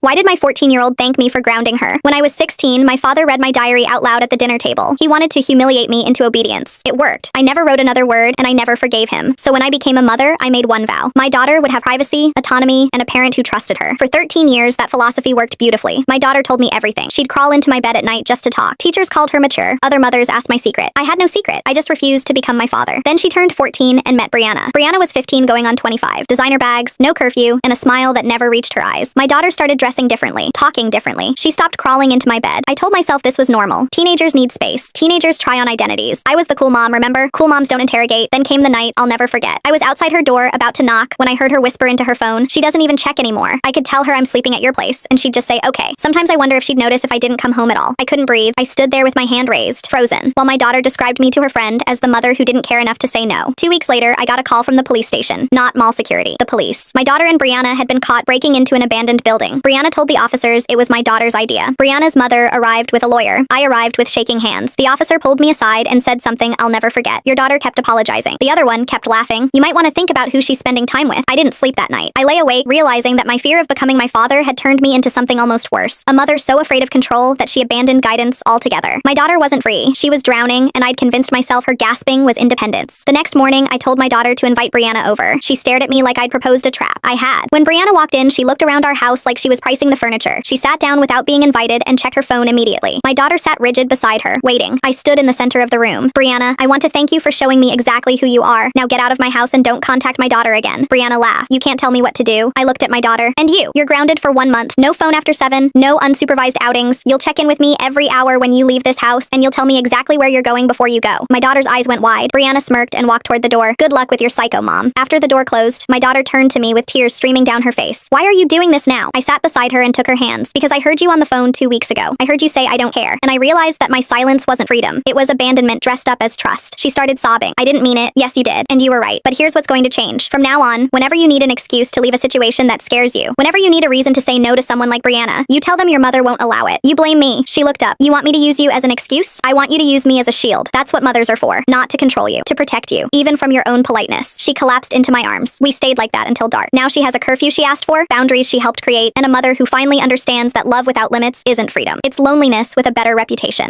Why did my 14-year-old thank me for grounding her? When I was 16, my father read my diary out loud at the dinner table. He wanted to humiliate me into obedience. It worked. I never wrote another word, and I never forgave him. So when I became a mother, I made one vow. My daughter would have privacy, autonomy, and a parent who trusted her. For 13 years, that philosophy worked beautifully. My daughter told me everything. She'd crawl into my bed at night just to talk. Teachers called her mature. Other mothers asked my secret. I had no secret. I just refused to become my father. Then she turned 14 and met Brianna. Brianna was 15 going on 25. Designer bags, no curfew, and a smile that never reached her eyes. My daughter started dressing differently, talking differently. She stopped crawling into my bed. I told myself this was normal. Teenagers need space. Teenagers try on identities. I was the cool mom, remember? Cool moms don't interrogate. Then came the night I'll never forget. I was outside her door, about to knock, when I heard her whisper into her phone, "She doesn't even check anymore. I could tell her I'm sleeping at your place," and she'd just say, "Okay." Sometimes I wonder if she'd notice if I didn't come home at all. I couldn't breathe. I stood there with my hand raised, frozen, while my daughter described me to her friend as the mother who didn't care enough to say no. 2 weeks later, I got a call from the police station. Not mall security. The police. My daughter and Brianna had been caught breaking into an abandoned building. Brianna told the officers it was my daughter's idea. Brianna's mother arrived with a lawyer. I arrived with shaking hands. The officer pulled me aside and said something I'll never forget. "Your daughter kept apologizing." The other one kept laughing. "You might want to think about who she's spending time with." I didn't sleep that night. I lay awake, realizing that my fear of becoming my father had turned me into something almost worse. A mother so afraid of control that she abandoned guidance altogether. My daughter wasn't free. She was drowning, and I'd convinced myself her gasping was independence. The next morning, I told my daughter to invite Brianna over. She stared at me like I'd proposed a trap. I had. When Brianna walked in, she looked around our house like she was pricing the furniture. She sat down without being invited and checked her phone immediately. My daughter sat rigid beside her, waiting. I stood in the center of the room. "Brianna, I want to thank you for showing me exactly who you are. Now get out of my house and don't contact my daughter again." Brianna laughed. "You can't tell me what to do." I looked at my daughter. "And you're grounded for 1 month. No phone after 7, no unsupervised outings. You'll check in with me every hour when you leave this house, and you'll tell me exactly where you're going before you go." My daughter's eyes went wide. Brianna smirked and walked toward the door. "Good luck with your psycho, Mom." After the door closed, my daughter turned to me with tears streaming down her face. "Why are you doing this now?" I sat beside her and took her hands. "Because I heard you on the phone 2 weeks ago. I heard you say I don't care. And I realized that my silence wasn't freedom. It was abandonment dressed up as trust." She started sobbing. "I didn't mean it. Yes, you did. And you were right. But here's what's going to change. From now on, whenever you need an excuse to leave a situation that scares you, whenever you need a reason to say no to someone like Brianna, you tell them your mother won't allow it. You blame me." She looked up. "You want me to use you as an excuse? I want you to use me as a shield. That's what mothers are for. Not to control you. To protect you. Even from your own politeness." She collapsed into my arms. We stayed like that until dark. Now she has a curfew she asked for, boundaries she helped create, and a mother who finally understands that love without limits isn't freedom. It's loneliness with a better reputation.